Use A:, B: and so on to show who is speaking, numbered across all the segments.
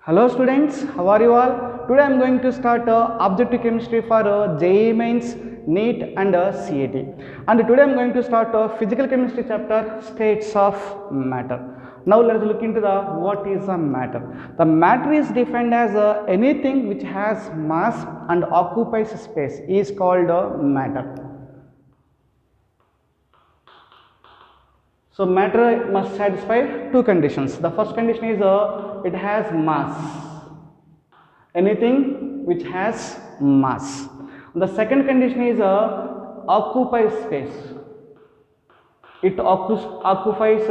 A: Hello students, how are you all? Today I am going to start objective chemistry for JEE Mains, NEET and CAT. And today I am going to start physical chemistry chapter, states of matter. Now let us look into the what is a matter. The matter is defined as anything which has mass and occupies space is called matter. So matter must satisfy two conditions. The first condition is it has mass. Anything which has mass. The second condition is occupies space. It occupies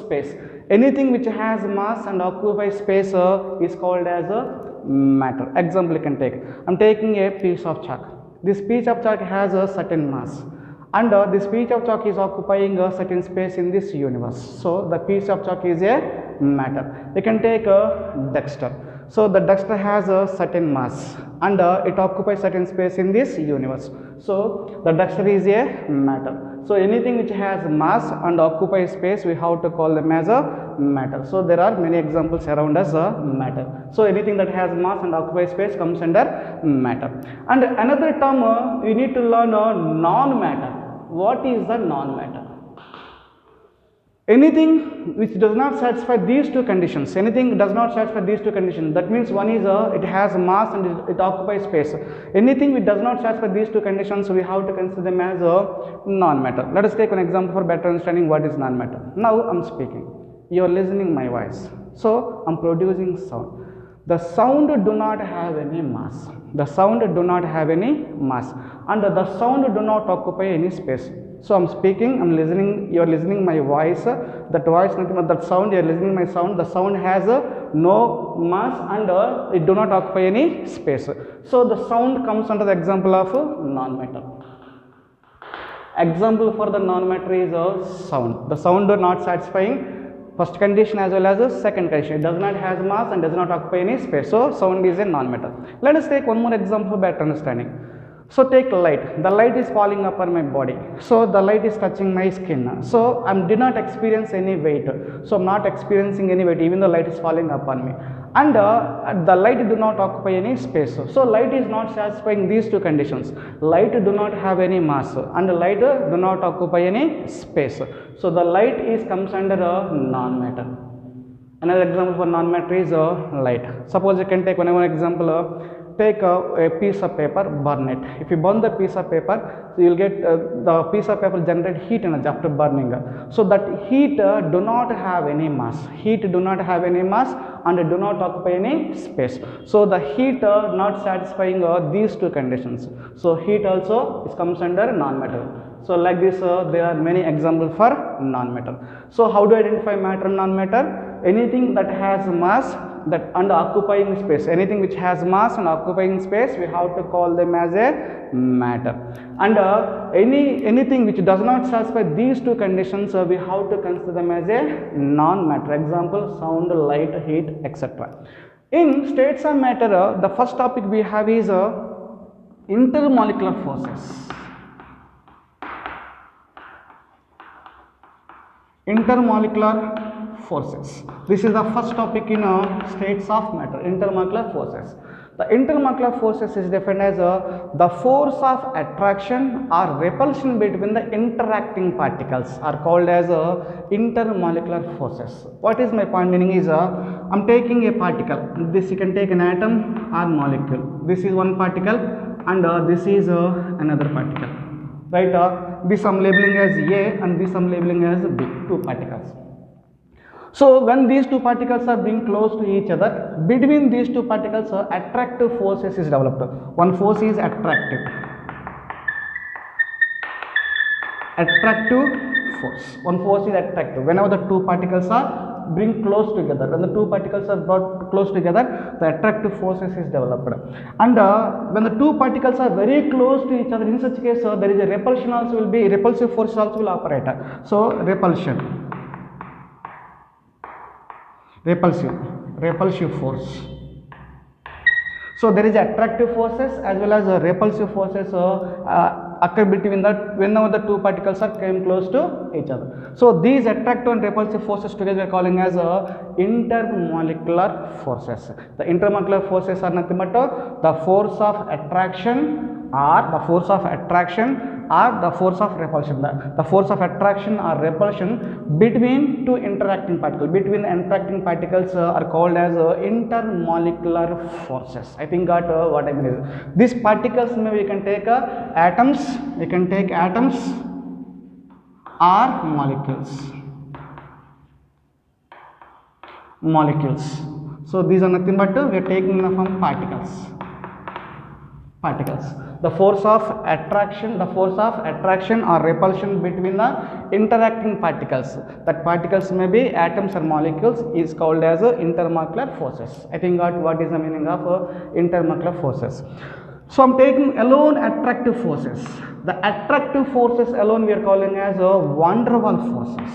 A: space. Anything which has mass and occupies space is called as matter. Example you can take. I am taking a piece of chalk. This piece of chalk has a certain mass. And this piece of chalk is occupying a certain space in this universe. So the piece of chalk is a matter. You can take a duster. So the duster has a certain mass and it occupies certain space in this universe. So the duster is a matter. So anything which has mass and occupies space, we have to call them as a matter. So there are many examples around us matter. So anything that has mass and occupies space comes under matter. And another term you need to learn non-matter. What is the non-matter? Anything which does not satisfy these two conditions, anything does not satisfy these two conditions, that means one is it has mass and it occupies space. Anything which does not satisfy these two conditions, we have to consider them as a non-matter. Let us take an example for better understanding what is non-matter. Now I am speaking, you are listening my voice, so I am producing sound. The sound do not have any mass. The sound do not have any mass and the sound do not occupy any space. So I am speaking, I am listening, you are listening my voice, that voice, nothing but that sound, you are listening my sound, the sound has no mass and it do not occupy any space. So the sound comes under the example of non-matter. Example for the non-matter is sound. The sound not satisfying first condition as well as the second condition. It does not have mass and does not occupy any space. So sound is a non-matter. Let us take one more example for better understanding. So take light. The light is falling upon my body. So the light is touching my skin. So I did not experience any weight. So I am not experiencing any weight even though light is falling upon me. And the light do not occupy any space. So light is not satisfying these two conditions. Light do not have any mass and light do not occupy any space. So the light comes under a non-matter. Another example for non-matter is light. Suppose you can take one example. Take a piece of paper, burn it. If you burn the piece of paper, so you will get the piece of paper generate heat energy after burning. So that heat do not have any mass. Heat do not have any mass and do not occupy any space. So the heat not satisfying these two conditions. So heat also comes under non-matter. So like this there are many examples for non-matter. So how do I identify matter and non-matter? Anything that has mass that and occupying space, anything which has mass and occupying space, we have to call them as a matter. And anything which does not satisfy these two conditions, we have to consider them as a non-matter. Example, sound, light, heat, etc. In states of matter, the first topic we have is intermolecular forces. Intermolecular forces. This is the first topic in states of matter, intermolecular forces. The intermolecular forces is defined as the force of attraction or repulsion between the interacting particles are called as intermolecular forces. What is my point meaning is, I am taking a particle, this you can take an atom or molecule. This is one particle and this is another particle. Right, this I am labeling as A and this I am labeling as B, two particles. So when these two particles are being close to each other, between these two particles attractive forces is developed. One force is attractive force. One force is attractive. Whenever the two particles are being close together, when the two particles are brought close together, the attractive forces is developed. And when the two particles are very close to each other, in such case there is a repulsion also will be, repulsive force also will operate. So repulsive force. So there is attractive forces as well as repulsive forces occur between that whenever the two particles are came close to each other. So these attractive and repulsive forces together we are calling as intermolecular forces. The intermolecular forces are nothing but the force of attraction or the force of repulsion. The force of attraction or repulsion between two interacting particles. Between the interacting particles are called as intermolecular forces. I think got what I mean is these particles maybe we can take atoms. We can take atoms or molecules. So these are nothing but we are taking them from particles. The force of attraction or repulsion between the interacting particles, that particles may be atoms or molecules, is called as intermolecular forces. I think got what is the meaning of intermolecular forces. So I'm taking alone attractive forces. The attractive forces alone we are calling as van der Waals forces.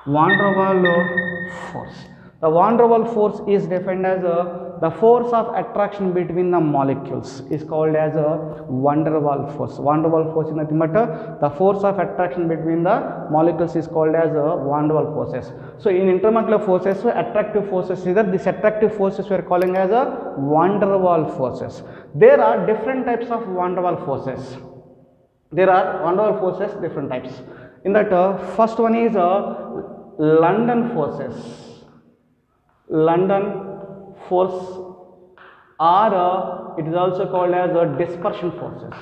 A: Van der Waals force. The van der Waals force is defined as the force of attraction between the molecules is called as van der Waals force. Van der Waals force is nothing but the force of attraction between the molecules is called as van der Waals forces. So in intermolecular forces, attractive forces is that this attractive forces we are calling as van der Waals forces. There are different types of van der Waals forces. There are van der Waals forces different types. In that first one is London forces. London force, or it is also called as dispersion forces.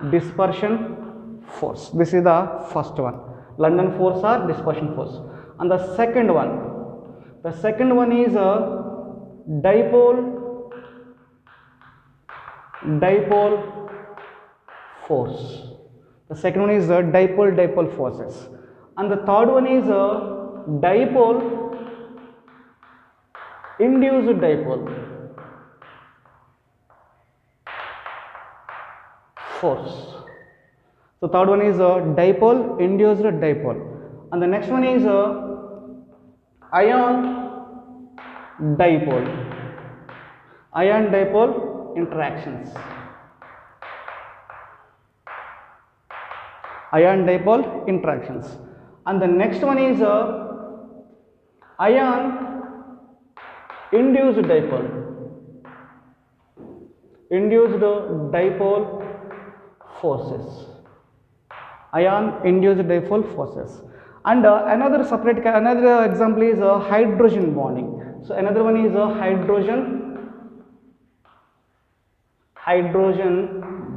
A: Dispersion force. This is the first one. London force or dispersion force. And the second one is dipole force. The second one is dipole forces. And the third one is induced dipole force. So third one is dipole induced dipole, and the next one is ion dipole interactions. Ion dipole interactions, and the next one is ion induced dipole forces. Ion induced dipole forces. And another example is hydrogen bonding. So another one is hydrogen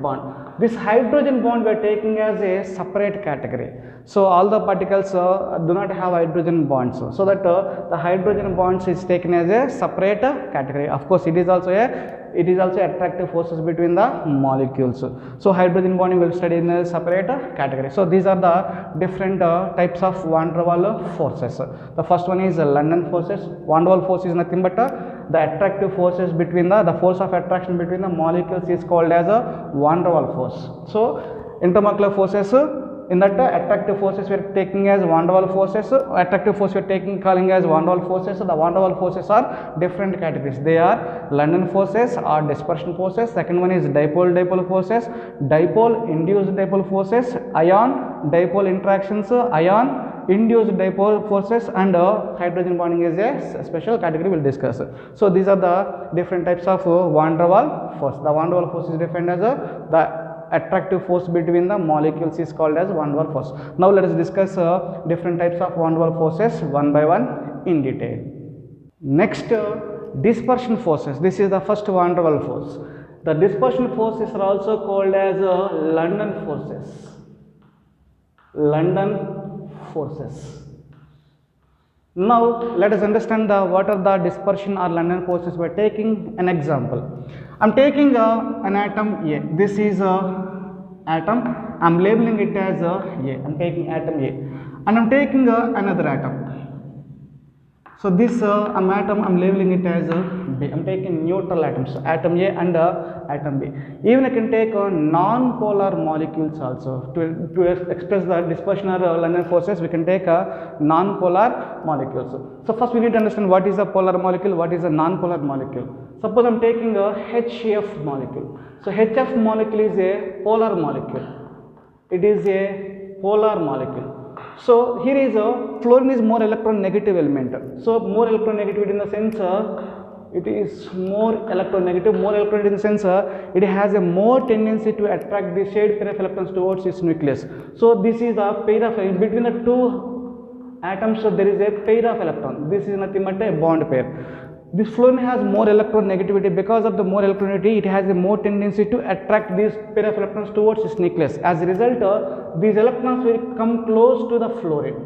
A: bond. This hydrogen bond we are taking as a separate category. So all the particles do not have hydrogen bonds, so that the hydrogen bonds is taken as a separate category. Of course, it is also attractive forces between the molecules. So hydrogen bonding will study in a separate category. So these are the different types of van der Waals forces. The first one is London forces. Van der Waals force is nothing but the attractive forces between the force of attraction between the molecules is called as a van der Waals force. So intermolecular forces, in that attractive forces we are taking as van der Waals forces. Attractive force we are calling as van der Waals forces. So the van der Waals forces are different categories. They are London forces or dispersion forces. Second one is dipole forces, dipole induced dipole forces, ion dipole interactions, ion induced dipole forces, and hydrogen bonding is a special category we will discuss. So these are the different types of van der Waals force. The van der Waals force is defined as the attractive force between the molecules is called as van der Waals force. Now let us discuss different types of van der Waals forces one by one in detail. Next, dispersion forces. This is the first van der Waals force. The dispersion forces are also called as London forces. Now let us understand what are the dispersion or London forces by taking an example. I am taking an atom A. This is atom. I am labeling it as A. I am taking atom A, and I am taking another atom. So this atom I'm labeling it as B. I'm taking neutral atoms, so atom A and atom B. Even I can take non-polar molecules also. To express the dispersion or London forces, we can take non-polar molecules. So first we need to understand what is a polar molecule, what is a non-polar molecule. Suppose I'm taking a HF molecule. So HF molecule is a polar molecule. It is a polar molecule. So here is a fluorine is more electron negative element. So more electron negativity in the sense it is more electronegative. More electronegative in the sense it has a more tendency to attract the shared pair of electrons towards its nucleus. So this is a pair of between the two atoms. So there is a pair of electron. This is nothing but a bond pair. This fluorine has more electronegativity. Because of the more electronegativity, it has a more tendency to attract these pair of electrons towards its nucleus. As a result, these electrons will come close to the fluorine.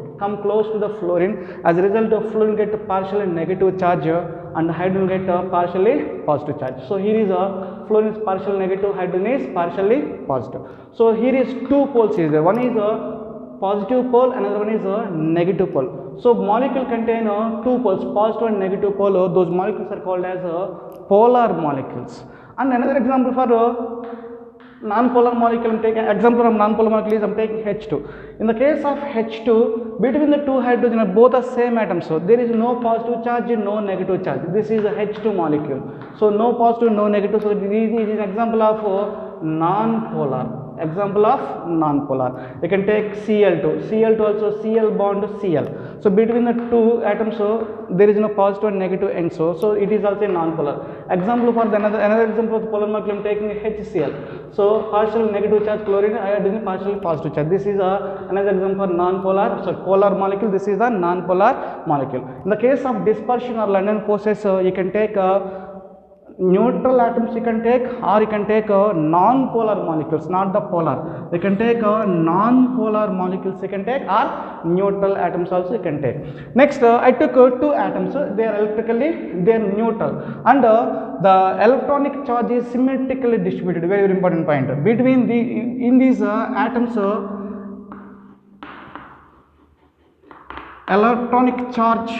A: As a result, the fluorine get partially negative charge and hydrogen get partially positive charge. So here is a fluorine is partially negative, hydrogen is partially positive. So here is two poles is there. One is a positive pole, another one is a negative pole. So molecule contain two poles, positive and negative pole. Those molecules are called as polar molecules. And another example for non-polar molecule, I'm taking example of non-polar molecule is I'm taking H2. In the case of H2, between the two hydrogen are both the same atoms. So there is no positive charge, no negative charge. This is a H2 molecule. So no positive, no negative. So this is an example of non-polar. Example of non-polar. You can take Cl2 also Cl bond to Cl. So between the two atoms, so there is no positive and negative end. So it is also a non-polar. Example for the another example of the polar molecule, I am taking HCl. So partial negative charge chlorine, iodine partial positive charge. This is another example for non-polar. So polar molecule. This is a non-polar molecule. In the case of dispersion or London forces, you can take neutral atoms you can take, or you can take non-polar molecules, not the polar. You can take non-polar molecules you can take, or neutral atoms also you can take. Next I took two atoms. They are electrically, they are neutral, and the electronic charge is symmetrically distributed. Very, very important point. Between the in these atoms electronic charge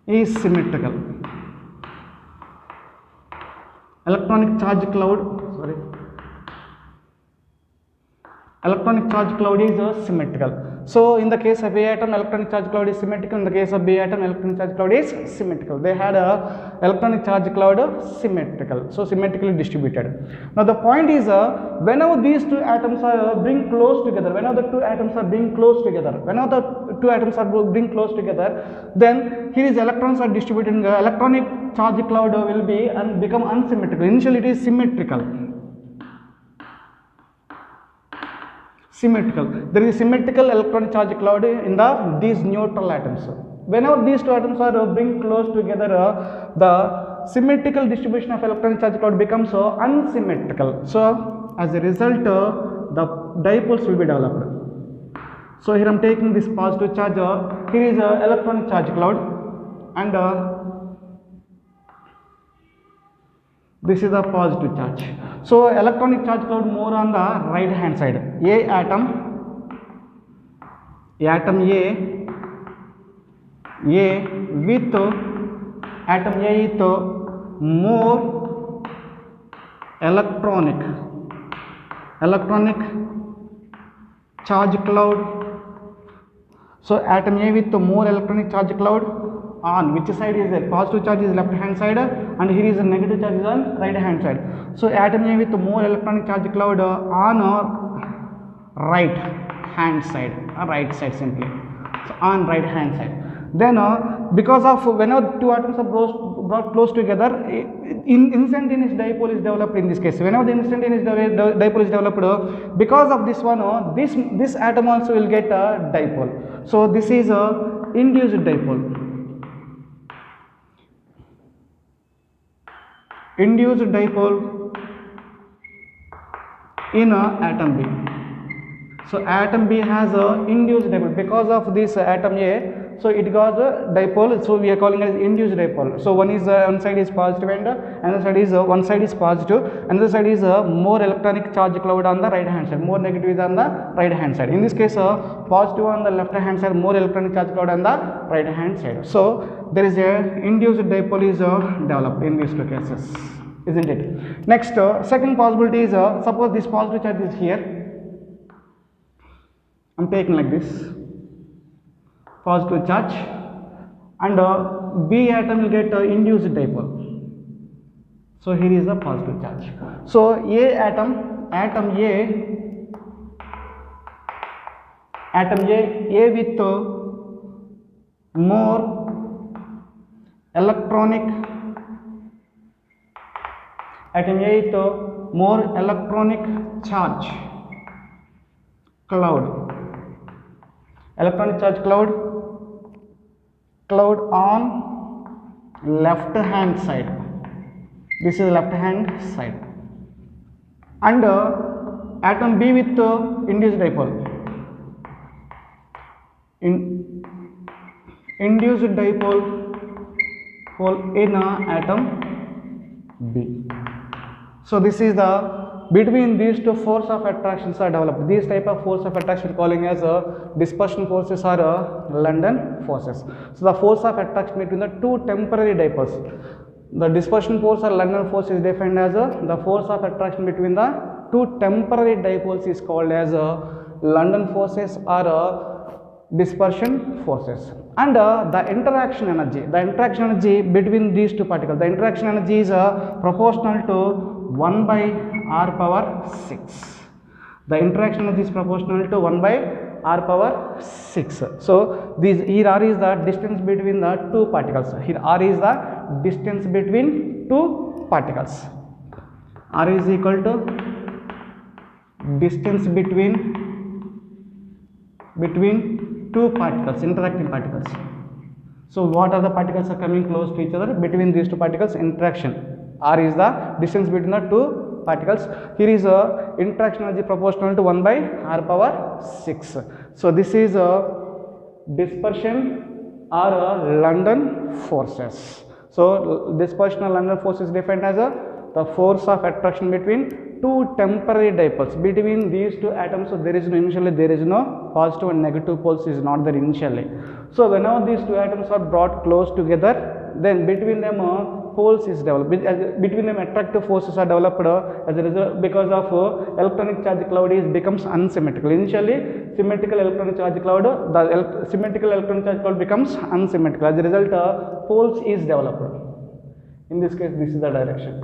A: is symmetrical. Electronic charge cloud is symmetrical. So in the case of A atom, electronic charge cloud is symmetrical. In the case of B atom, electronic charge cloud is symmetrical. They had a electronic charge cloud symmetrical, so symmetrically distributed. Now the point is whenever these two atoms are being close together, then here is electrons are distributed. The electronic charge cloud will be and become unsymmetrical. Initially it is symmetrical. There is a symmetrical electronic charge cloud in these neutral atoms. Whenever these two atoms are being close together, the symmetrical distribution of electronic charge cloud becomes unsymmetrical. So as a result, the dipoles will be developed. So here I am taking this positive charge. Here is electronic charge cloud, and this is a positive charge. So electronic charge cloud more on the right hand side. A atom A with atom A with more electronic charge cloud. So atom A with more electronic charge cloud. On which side is there? Positive charge is left hand side, and here is a negative charge is on right hand side. So atom A with more electronic charge cloud on right hand side, simply. So on right hand side. Then because of whenever two atoms are brought close together, instantaneous dipole is developed in this case. Whenever the instantaneous dipole is developed, because of this one, this atom also will get a dipole. So this is a induced dipole. Induced dipole in atom B. So atom B has a induced dipole. Because of this atom A, so it got a dipole, so we are calling it as induced dipole. So one side is positive and another side is one side is positive, another side is more electronic charge cloud on the right hand side, more negative is on the right hand side. In this case positive on the left hand side, more electronic charge cloud on the right hand side. So there is a induced dipole is developed in these two cases, isn't it? Next, second possibility is suppose this positive charge is here. I'm taking like this positive charge, and B atom will get induced dipole. So here is the positive charge. So A atom A with more electronic charge cloud, electronic charge cloud on left hand side. This is left hand side, and atom B with induced dipole, induced dipole in atom B. So this is the between these two force of attractions are developed. These type of force of attraction calling as dispersion forces or London forces. So the force of attraction between the two temporary dipoles, the dispersion force or London force is defined as the force of attraction between the two temporary dipoles is called as London forces or dispersion forces. And the interaction energy between these two particles, the interaction energy is proportional to 1 by r power 6. The interaction energy is proportional to 1 by r power 6. So here r is the distance between the two particles. Here r is the distance between two particles. R is equal to distance between two particles, interacting particles. So what are the particles are coming close to each other? Between these two particles, interaction. R is the distance between the two particles. Here is interaction energy proportional to 1 by r power 6. So this is dispersion or London forces. So dispersion or London force is defined as the force of attraction between two temporary dipoles. Between these two atoms, so there is no positive and negative poles is not there initially. So whenever these two atoms are brought close together, then between them poles is developed, between them attractive forces are developed as a result because of electronic charge cloud becomes unsymmetrical. Initially symmetrical electronic charge cloud, the symmetrical electronic charge cloud becomes unsymmetrical. As a result poles is developed. In this case this is the direction.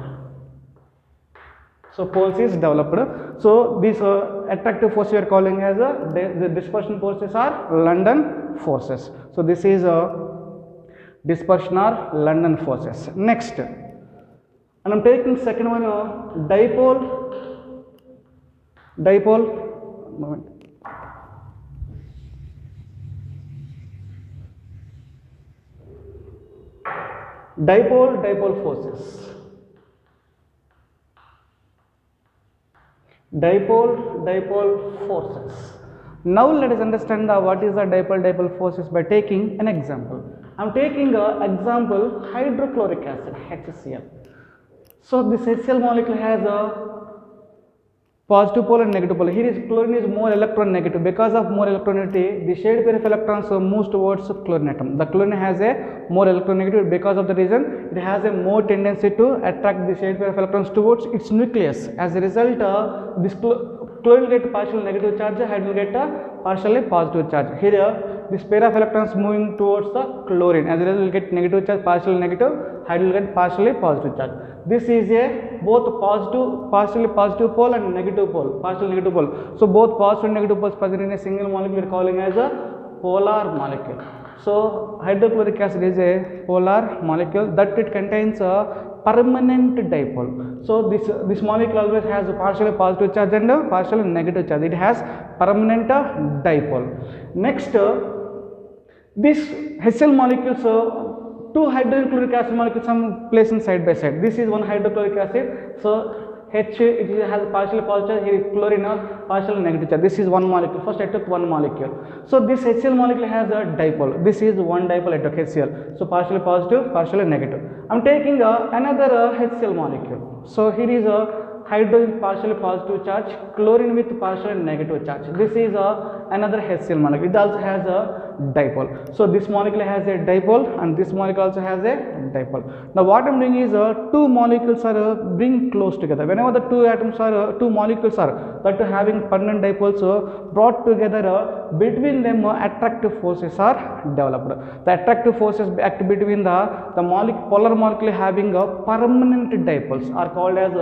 A: So poles is developed. So these attractive forces we are calling as the dispersion forces are London forces. So this is dispersion or London forces. Next, and I am taking second one dipole. Moment. Dipole forces. Dipole forces. Now let us understand what is the dipole forces by taking an example. I am taking an example hydrochloric acid HCl. So this HCl molecule has a positive pole and negative pole. Here is chlorine is more electron negative. Because of more electronegativity, the shared pair of electrons moves towards chlorine atom. The chlorine has a more electronegativity. Because of the reason, it has a more tendency to attract the shared pair of electrons towards its nucleus. As a result, this chlorine will get partial negative charge, hydrogen will get a partially positive charge. Here, this pair of electrons moving towards the chlorine. As a result, will get negative charge, partially negative, hydrogen will get partially positive charge. This is a both partially positive pole and negative pole, partial negative pole. So both positive and negative poles present in a single molecule we are calling as a polar molecule. So hydrochloric acid is a polar molecule that it contains a permanent dipole. So this molecule always has a partially positive charge and a partially negative charge. It has permanent dipole. Next, this HCl molecules two hydrogen chloric acid molecules are placed side by side. This is one hydrochloric acid. So H it has partially positive, here chlorine partially negative charge. This is one molecule. First I took one molecule. So this HCl molecule has a dipole. This is one dipole I took HCl. So partially positive, partially negative. I am taking another HCl molecule. So here is a hydrogen partially positive charge, chlorine with partially negative charge. This is another HCl molecule. It also has a dipole. So this molecule has a dipole and this molecule also has a dipole. Now what I am doing is two molecules are being close together. Whenever the two molecules are that having permanent dipoles brought together, between them attractive forces are developed. The attractive forces act between the polar molecule having a permanent dipoles are called as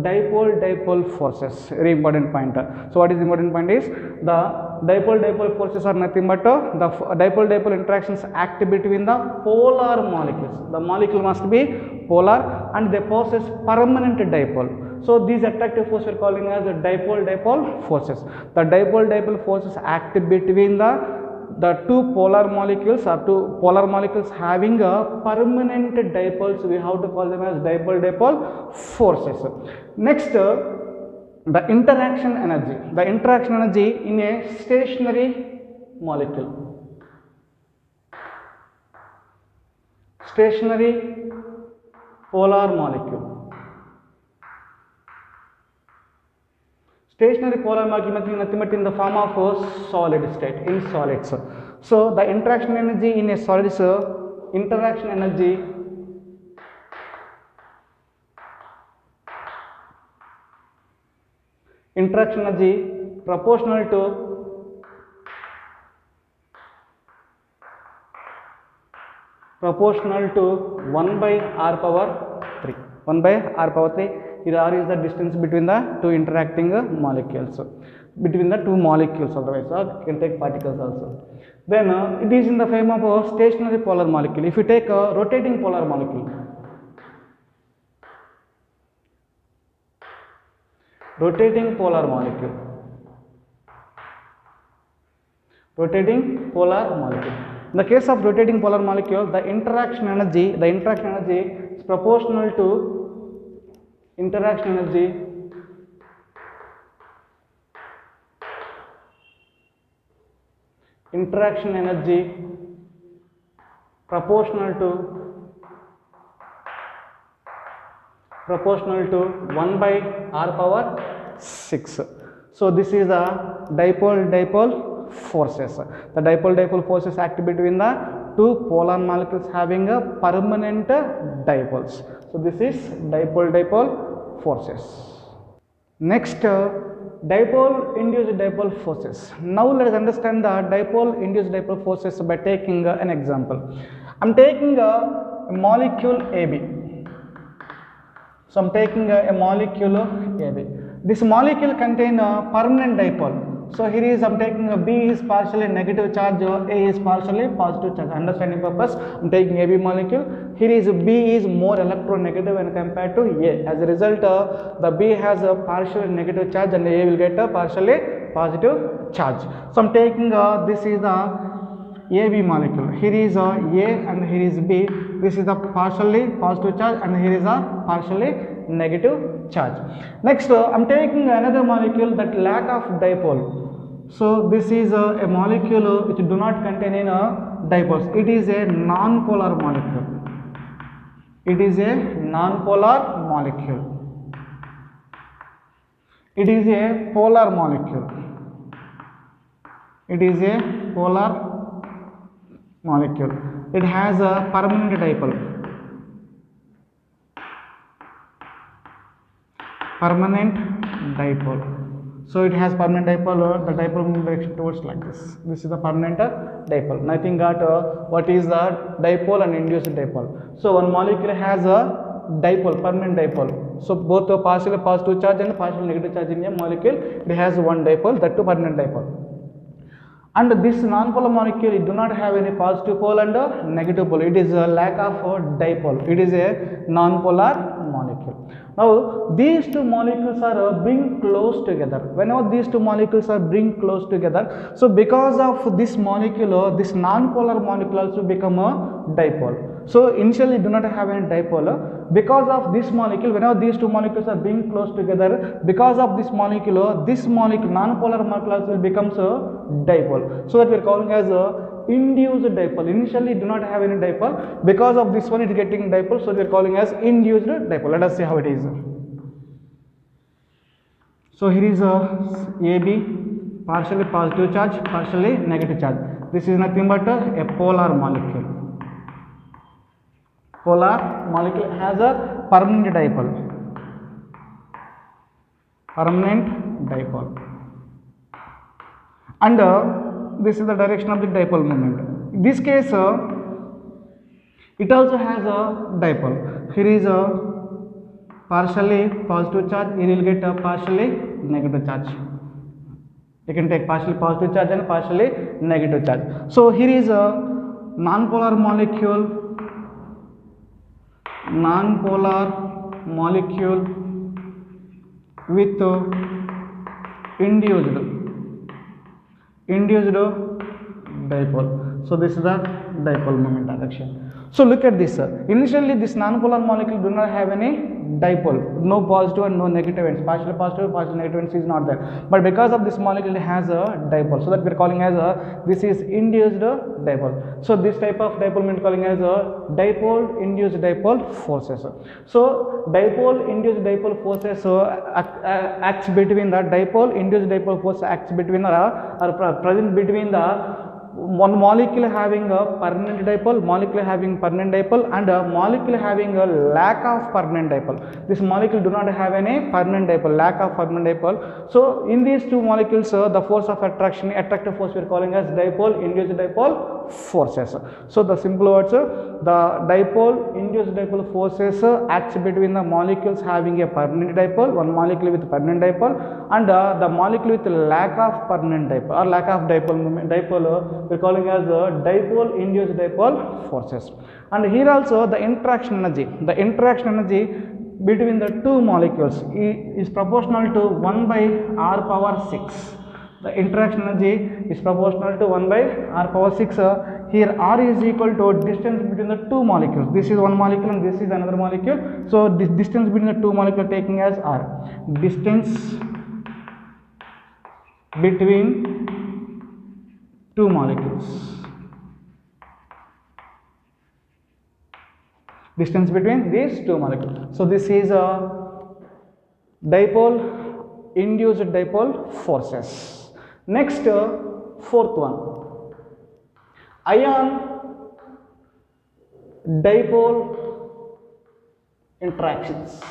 A: dipole-dipole forces. Very important point. So what is the important point is the dipole-dipole forces are nothing but the dipole-dipole interactions act between the polar molecules. The molecule must be polar and they possess permanent dipole. So these attractive forces we are calling as the dipole-dipole forces. The dipole-dipole forces act between the two polar molecules or two polar molecules having a permanent dipoles. We have to call them as dipole-dipole forces. Next, the interaction energy. The interaction energy in a stationary molecule. Stationary polar molecule. Stationary polar molecule nothing but in the form of a solid state, in solids. So the interaction energy in a solid interaction energy proportional to proportional to 1 by r power 3. 1 by r power 3. Here r is the distance between the two interacting molecules. Between the two molecules, otherwise you can take particles also. Then it is in the form of a stationary polar molecule. If you take a rotating polar molecule, rotating polar molecule. In the case of rotating polar molecule, the interaction energy is proportional to interaction energy proportional to 1 by r power 6. So this is the dipole-dipole forces. The dipole-dipole forces act between the two polar molecules having a permanent dipoles. So this is dipole-dipole forces. Next, dipole-induced dipole forces. Now let us understand the dipole-induced dipole forces by taking an example. I am taking a molecule AB. So I am taking a molecule AB. This molecule contains a permanent dipole. So here is I am taking a B is partially negative charge, A is partially positive charge. Understanding purpose, I am taking AB molecule. Here is B is more electronegative when compared to A. As a result, the B has a partially negative charge and A will get a partially positive charge. So I am taking this is the AB molecule. Here is A and here is B. This is the partially positive charge and here is a partially negative charge. Next, I am taking another molecule that lack of dipole. So this is a molecule which do not contain any dipoles. It is a non-polar molecule. It is a non-polar molecule. It is a polar molecule. It is a polar molecule. It has a permanent dipole. So it has permanent dipole. The dipole moves towards like this. This is the permanent dipole. Nothing got what is the dipole and induced dipole. So one molecule has a dipole, permanent dipole. So both the partially positive charge and partially negative charge in a molecule, it has one dipole, that too permanent dipole. And this non-polar molecule, it do not have any positive pole and negative pole. It is a lack of a dipole. It is a non-polar molecule. Now these two molecules are bring close together. Whenever these two molecules are bring close together, so because of this molecule, this non-polar molecule also become a dipole. So initially do not have any dipole. Because of this molecule, whenever these two molecules are being close together, because of this molecule non-polar molecule will become a dipole. So that we are calling as a induced dipole. Initially do not have any dipole. Because of this one it is getting dipole, so we are calling as induced dipole. Let us see how it is. So here is a AB, partially positive charge, partially negative charge. This is nothing but a polar molecule. Polar molecule has a permanent dipole. Permanent dipole. And this is the direction of the dipole moment. In this case, it also has a dipole. Here is a partially positive charge. Here you will get a partially negative charge. You can take partially positive charge and partially negative charge. So here is a non-polar molecule. Non-polar molecule with induced dipole. So this is the dipole moment direction. So look at this. Initially this non-polar molecule do not have any dipole, no positive and no negative ends. Partially positive, partially negative ends is not there. But because of this molecule it has a dipole, so that we are calling as this is induced dipole. So this type of dipole we are calling as a dipole induced dipole forces. So dipole induced dipole forces acts between the dipole induced dipole force acts between the are present between the one molecule having a permanent dipole, molecule having permanent dipole, and a molecule having a lack of permanent dipole. This molecule do not have any permanent dipole, lack of permanent dipole. So in these two molecules, the force of attraction, attractive force we are calling as dipole induced dipole forces. So the simple words, the dipole induced dipole forces acts between the molecules having a permanent dipole, one molecule with permanent dipole, and the molecule with lack of permanent dipole or lack of dipole moment, dipole we are calling as dipole induced dipole forces. And here also the interaction energy between the two molecules is proportional to 1 by r power 6. The interaction energy is proportional to 1 by r power 6. Here r is equal to distance between the two molecules. This is one molecule and this is another molecule. So this distance between the two molecules taking as r. Distance between two molecules. Distance between these two molecules. So this is a dipole induced dipole forces. Next, fourth one, ion dipole interactions.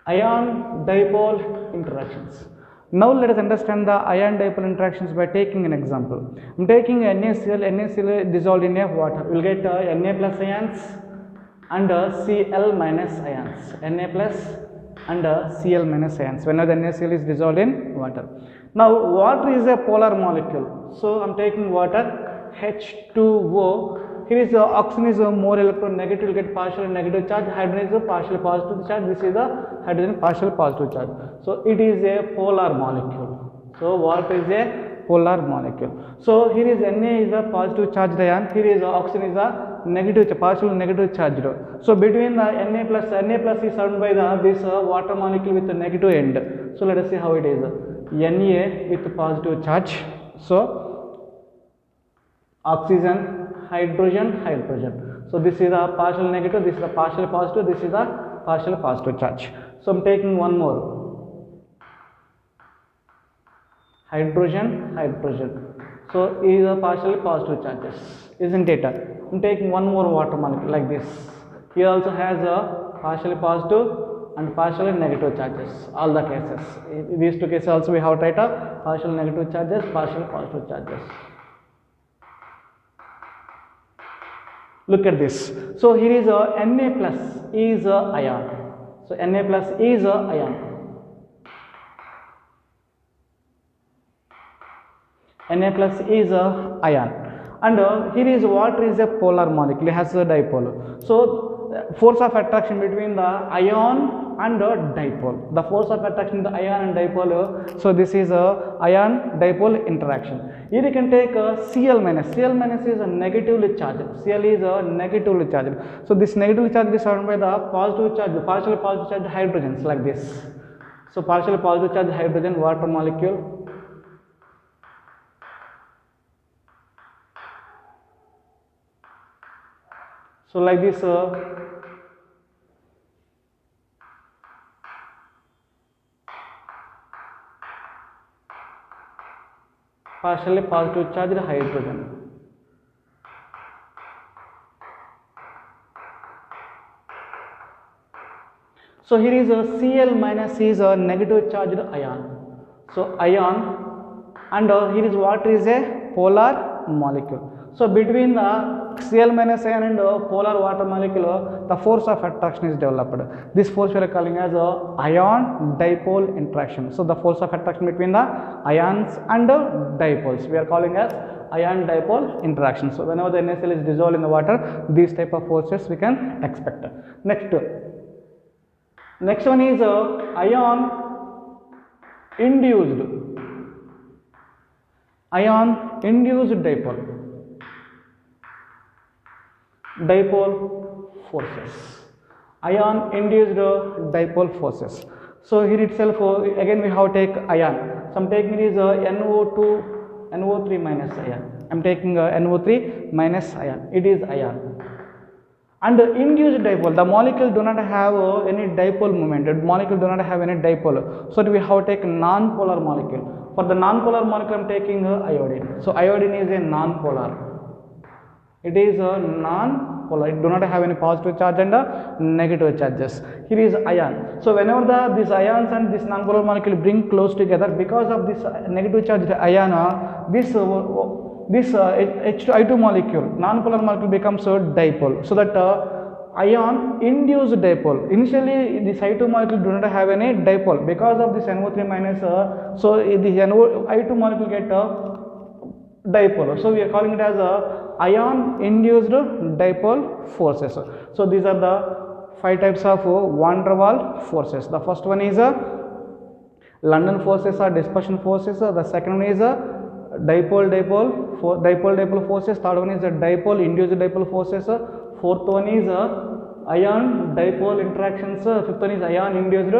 A: Ion dipole interactions. Now let us understand the ion dipole interactions by taking an example. I am taking NaCl dissolved in a water. We will get Na plus ions and Cl minus ions. Na plus and Cl minus ions whenever the NaCl is dissolved in water. Now water is a polar molecule. So I am taking water H2O. Here is oxygen is more electronegative, will get partial negative charge. Hydrogen is a partial positive charge. This is the hydrogen partial positive charge. So it is a polar molecule. So water is a polar molecule. So here is Na is a positive charged ion. Here is oxygen is a negative, partial negative charged. So between the Na plus is surrounded by this water molecule with a negative end. So let us see how it is. Na with positive charge. So oxygen, hydrogen. So this is a partial negative, this is a partial positive, this is a partial positive charge. So I am taking one more. Hydrogen. So is a partially positive charges, isn't it? I am taking one more water molecule like this. Here also has a partially positive and partially negative charges, all the cases. In these two cases also we have tried partial negative charges, partial positive charges. Look at this. So here is a Na plus is a ion. So Na plus is a ion. Na plus is a ion. And here is water is a polar molecule, it has a dipole. So force of attraction between the ion and the dipole. The force of attraction between the ion and dipole. So this is a ion dipole interaction. Here you can take Cl minus. Cl minus is a negatively charged. Cl is a negatively charged. So this negatively charged is surrounded by the positive charge, partially positive charged hydrogens like this. So partially positive charged hydrogen water molecule. So like this partially positive charged hydrogen. So here is a Cl minus is a negative charged ion. So ion, and here is water is a polar molecule. So between the Cl minus ion and polar water molecule, the force of attraction is developed. This force we are calling as a ion dipole interaction. So the force of attraction between the ions and dipoles we are calling as ion dipole interaction. So whenever the NaCl is dissolved in the water, these type of forces we can expect. Next one is ion induced dipole forces. Ion induced dipole forces. So here itself again we have take ion. So I am taking is NO3 minus ion. I am taking NO3 minus ion. It is ion. And induced dipole, the molecule do not have any dipole moment. The molecule do not have any dipole. So we have take non-polar molecule. For the non-polar molecule, I am taking iodine. So iodine is a non-polar. It is a non-polar. It do not have any positive charge and negative charges. Here is ion. So whenever these ions and this non-polar molecule bring close together, because of this negative charged ion, this H2I2 molecule, non-polar molecule becomes a dipole. So that ion induced dipole. Initially, this I2 molecule do not have any dipole because of this NO3 minus. So this I2 molecule get dipole. So we are calling it as ion induced dipole forces. So these are the 5 types of van der Waals forces. The first one is London forces or dispersion forces. The second one is dipole forces. Third one is dipole induced dipole forces. Fourth one is ion dipole interactions. Fifth one is ion induced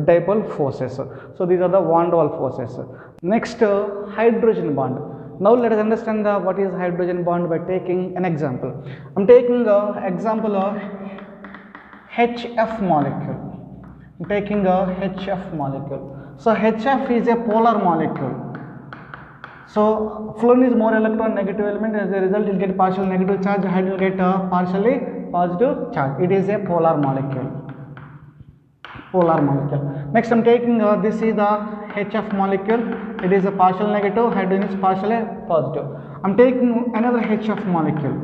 A: dipole forces. So these are the van der Waals forces. Next, hydrogen bond. Now let us understand what is hydrogen bond by taking an example. I am taking example of HF molecule. I am taking a HF molecule. So HF is a polar molecule. So fluorine is more electron negative element. As a result, it will get partial negative charge. Hydrogen will get partially positive charge. It is a polar molecule. Next, I am taking this is the HF molecule. It is a partial negative. Hydrogen is partially positive. I am taking another HF molecule.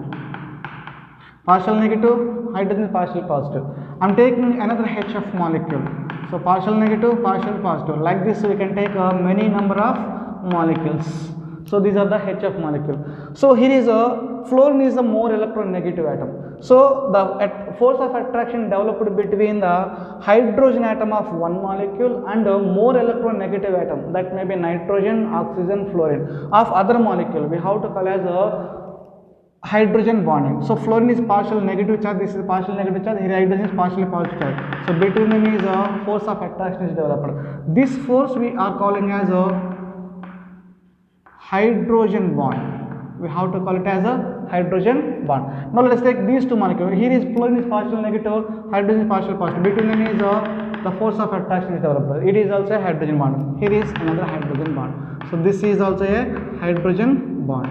A: Partial negative. Hydrogen is partially positive. I am taking another HF molecule. So partial negative, partial positive. Like this, we can take many number of molecules. So these are the HF molecule. So here is fluorine is a more electronegative atom. So the force of attraction developed between the hydrogen atom of one molecule and a more electronegative atom, that may be nitrogen, oxygen, fluorine of other molecule. We have to call as a hydrogen bonding. So fluorine is partial negative charge. This is partial negative charge. Here hydrogen is partially positive charge. So between them is a force of attraction is developed. This force we are calling as a hydrogen bond. We have to call it as a hydrogen bond. Now let us take these two molecules. Here is fluorine is partial negative, hydrogen is partial positive. Between them is the force of attraction is developed. It is also a hydrogen bond. Here is another hydrogen bond. So this is also a hydrogen bond.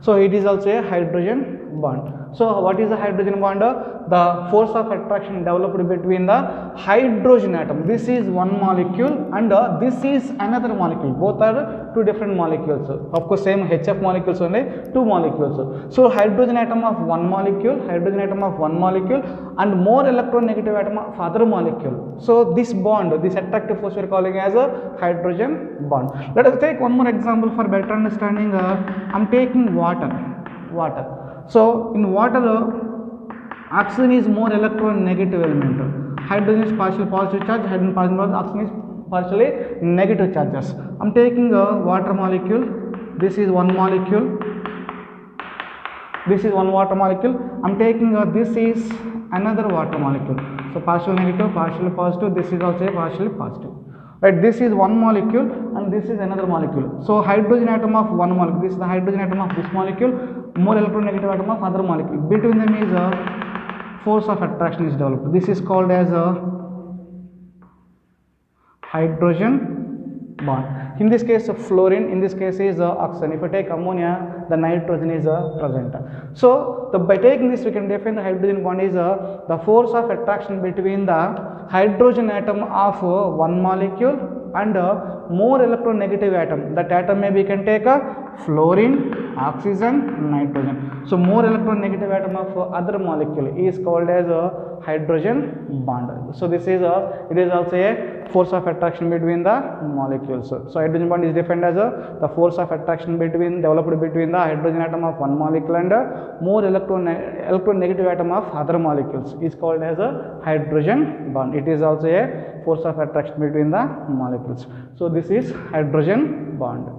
A: So it is also a hydrogen bond. So what is the hydrogen bond? The force of attraction developed between the hydrogen atom. This is one molecule and this is another molecule. Both are two different molecules. Of course, same HF molecules only, two molecules. So hydrogen atom of one molecule, and more electronegative atom of other molecule. So this bond, this attractive force we are calling as a hydrogen bond. Let us take one more example for better understanding. I am taking water. So in water, oxygen is more electronegative element. Hydrogen is partially positive charge, hydrogen partially positive, oxygen is partially negative charges. I am taking a water molecule. This is one molecule. This is one water molecule. I am taking this is another water molecule. So partial negative, partially positive. This is also partially positive. Right, this is one molecule and this is another molecule. So hydrogen atom of one molecule, this is the hydrogen atom of this molecule, more electronegative atom of other molecule. Between them is a force of attraction is developed. This is called as a hydrogen bond. In this case fluorine, in this case is oxygen. If you take ammonia, the nitrogen is present. So by taking this we can define the hydrogen bond is the force of attraction between the hydrogen atom of one molecule and more electronegative atom. That atom maybe you can take a fluorine, oxygen, nitrogen. So more electronegative atom of other molecule is called as a hydrogen bond. So this is it is also a force of attraction between the molecules. So hydrogen bond is defined as the force of attraction developed between the hydrogen atom of one molecule and more electronegative atom of other molecules is called as a hydrogen bond. It is also a force of attraction between the molecules. So this is hydrogen bond.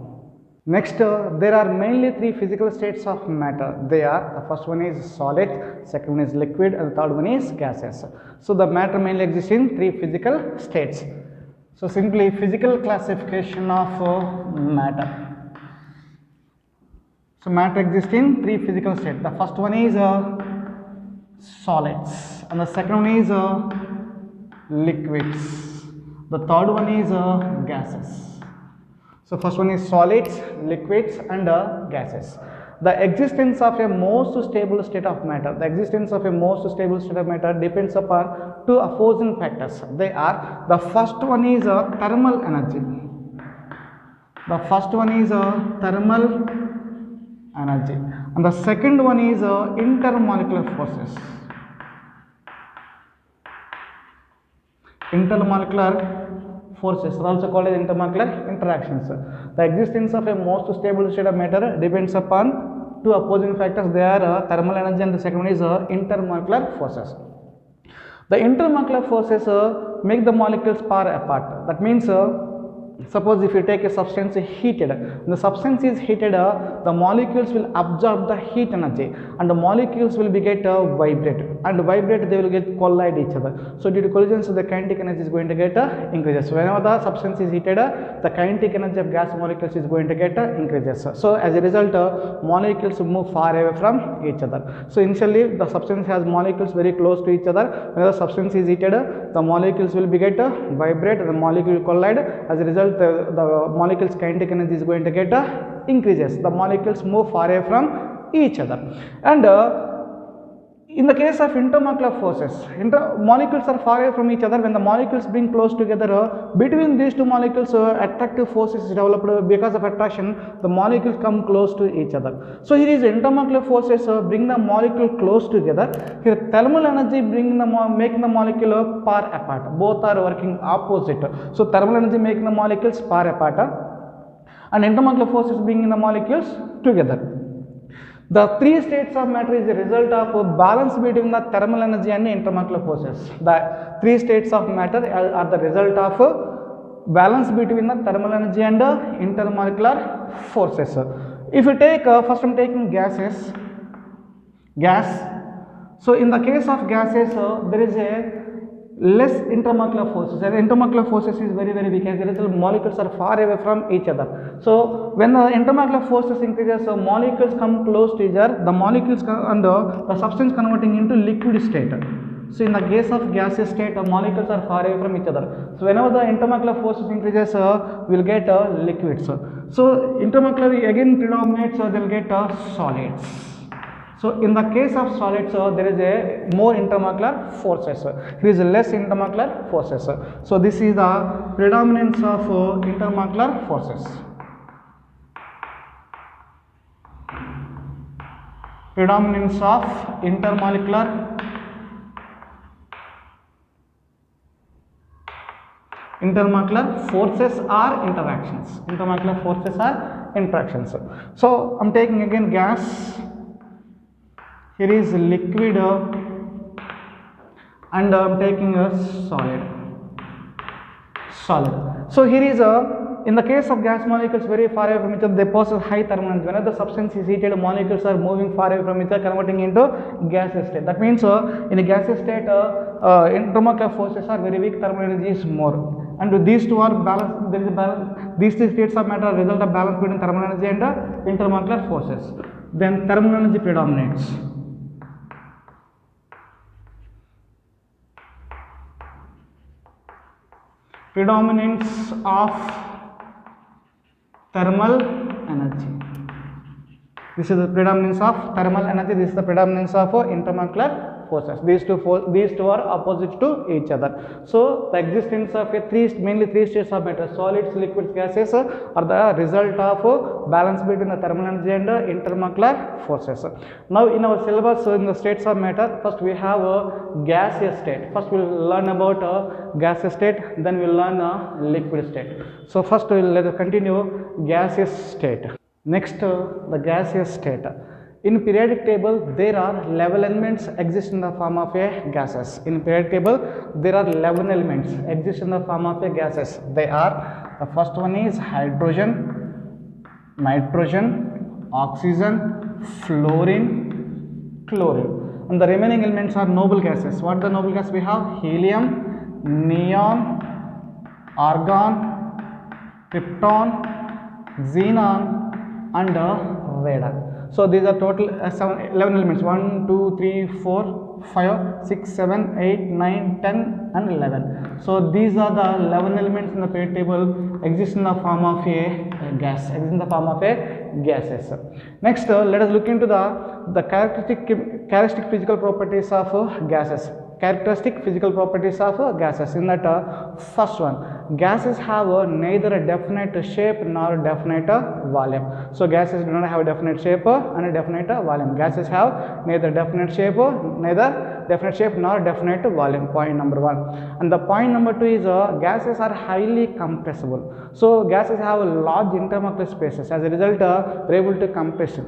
A: Next, there are mainly three physical states of matter. They are, the first one is solid, second one is liquid, and the third one is gases. So the matter mainly exists in three physical states. So simply physical classification of matter. So matter exists in three physical states. The first one is solids, and the second one is liquids. The third one is gases. So first one is solids, liquids, and gases. The existence of a most stable state of matter. The existence of a most stable state of matter depends upon two opposing factors. They are, the first one is thermal energy. The first one is thermal energy, and the second one is intermolecular forces. Intermolecular forces are also called as intermolecular interactions. The existence of a most stable state of matter depends upon two opposing factors. They are thermal energy, and the second one is intermolecular forces. The intermolecular forces make the molecules far apart. That means suppose if you take a substance heated, when the substance is heated, the molecules will absorb the heat energy and the molecules will get vibrate, and vibrate they will get collide each other. So due to collisions, the kinetic energy is going to get increases. So whenever the substance is heated, the kinetic energy of gas molecules is going to get increases. So as a result, molecules move far away from each other. So initially the substance has molecules very close to each other. Whenever the substance is heated, the molecules will get vibrate, the molecule will collide. As a result, the molecules kinetic energy is going to get increases. The molecules move far away from each other. And in the case of intermolecular forces, molecules are far away from each other. When the molecules bring close together, between these two molecules attractive forces is developed. Because of attraction, the molecules come close to each other. So here is intermolecular forces bring the molecule close together. Here thermal energy making the molecule far apart. Both are working opposite. So thermal energy making the molecules far apart, and intermolecular forces bringing the molecules together. The three states of matter is the result of a balance between the thermal energy and the intermolecular forces. The three states of matter are the result of a balance between the thermal energy and the intermolecular forces. If you take, first I am taking gases, so in the case of gases, there is a less intermolecular forces, and intermolecular forces is very weak, as a result molecules are far away from each other. So when the intermolecular forces increases, molecules come close to each other, the molecules and the substance converting into liquid state. So in the case of gaseous state, molecules are far away from each other. So whenever the intermolecular forces increases, we will get liquids. So intermolecular again predominates, they will get solids. So So in the case of solids, there is a more intermolecular forces. Here is less intermolecular forces. So this is the predominance of intermolecular forces. Predominance of intermolecular forces or interactions. Intermolecular forces or interactions. So I'm taking again gas. Here is liquid and I'm taking a solid. So here is in the case of gas molecules very far away from each other, they possess high thermal energy. Whenever the substance is heated, molecules are moving far away from each other, converting into gaseous state. That means in a gaseous state, intermolecular forces are very weak, thermal energy is more. And these two are balanced. There is a balance. These two states of matter are result of balance between thermal energy and intermolecular forces. Then thermal energy predominates. Predominance of thermal energy. This is the predominance of thermal energy. This is the predominance of intermolecular forces. These two are opposite to each other. So the existence of mainly three states of matter, solids, liquids, gases, are the result of balance between the thermal energy and intermolecular forces. Now in our syllabus, in the states of matter, first we have a gaseous state. First we will learn about gaseous state, then we will learn liquid state. So first we will let us continue gaseous state. Next, the gaseous state. In periodic table, there are 11 elements exist in the form of a gases. In periodic table, there are 11 elements exist in the form of a gases. They are, the first one is hydrogen, nitrogen, oxygen, fluorine, chlorine. And the remaining elements are noble gases. What are the noble gases we have? Helium, neon, argon, krypton, xenon, and radon. So these are total 11 elements. 1, 2, 3, 4, 5, 6, 7, 8, 9, 10 and 11. So these are the 11 elements in the periodic table exist in the form of a gas, exist in the form of a gases. Next, let us look into the characteristic physical properties of gases. Characteristic physical properties of gases. In that first one, gases have neither a definite shape nor a definite volume. So gases do not have a definite shape and a definite volume. Gases have neither definite shape nor definite volume. Point number one. And the point number two is gases are highly compressible. So gases have large intermolecular spaces. As a result, we are able to compress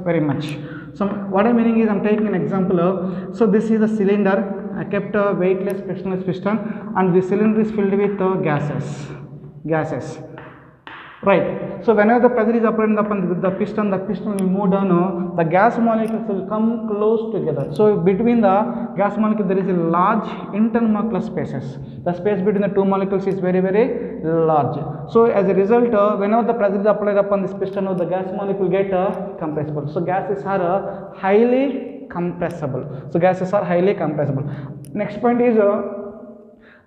A: very much. So what I'm meaning is, I'm taking an example. So this is a cylinder. I kept a weightless frictionless piston, and the cylinder is filled with gases. Right. So whenever the pressure is applied upon the piston will move down. The gas molecules will come close together. So between the gas molecule there is a large intermolecular spaces. The space between the two molecules is very, very large. So as a result, whenever the pressure is applied upon this piston, the gas molecule get compressible. So gases are highly compressible. Next point is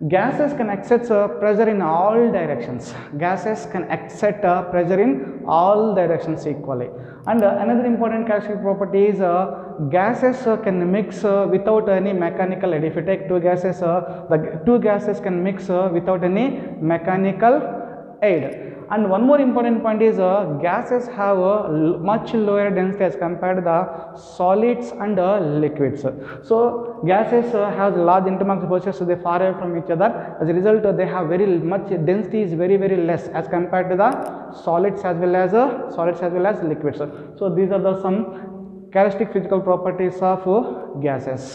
A: gases can exert pressure in all directions. Gases can exert pressure in all directions equally. And another important characteristic property is gases can mix without any mechanical aid. If you take two gases, the two gases can mix without any mechanical aid. And one more important point is gases have a much lower density as compared to the solids and liquids. So gases have large intermolecular forces, so they far away from each other. As a result, they have very much density is very, very less as compared to the solids as well as liquids. So these are the some characteristic physical properties of gases.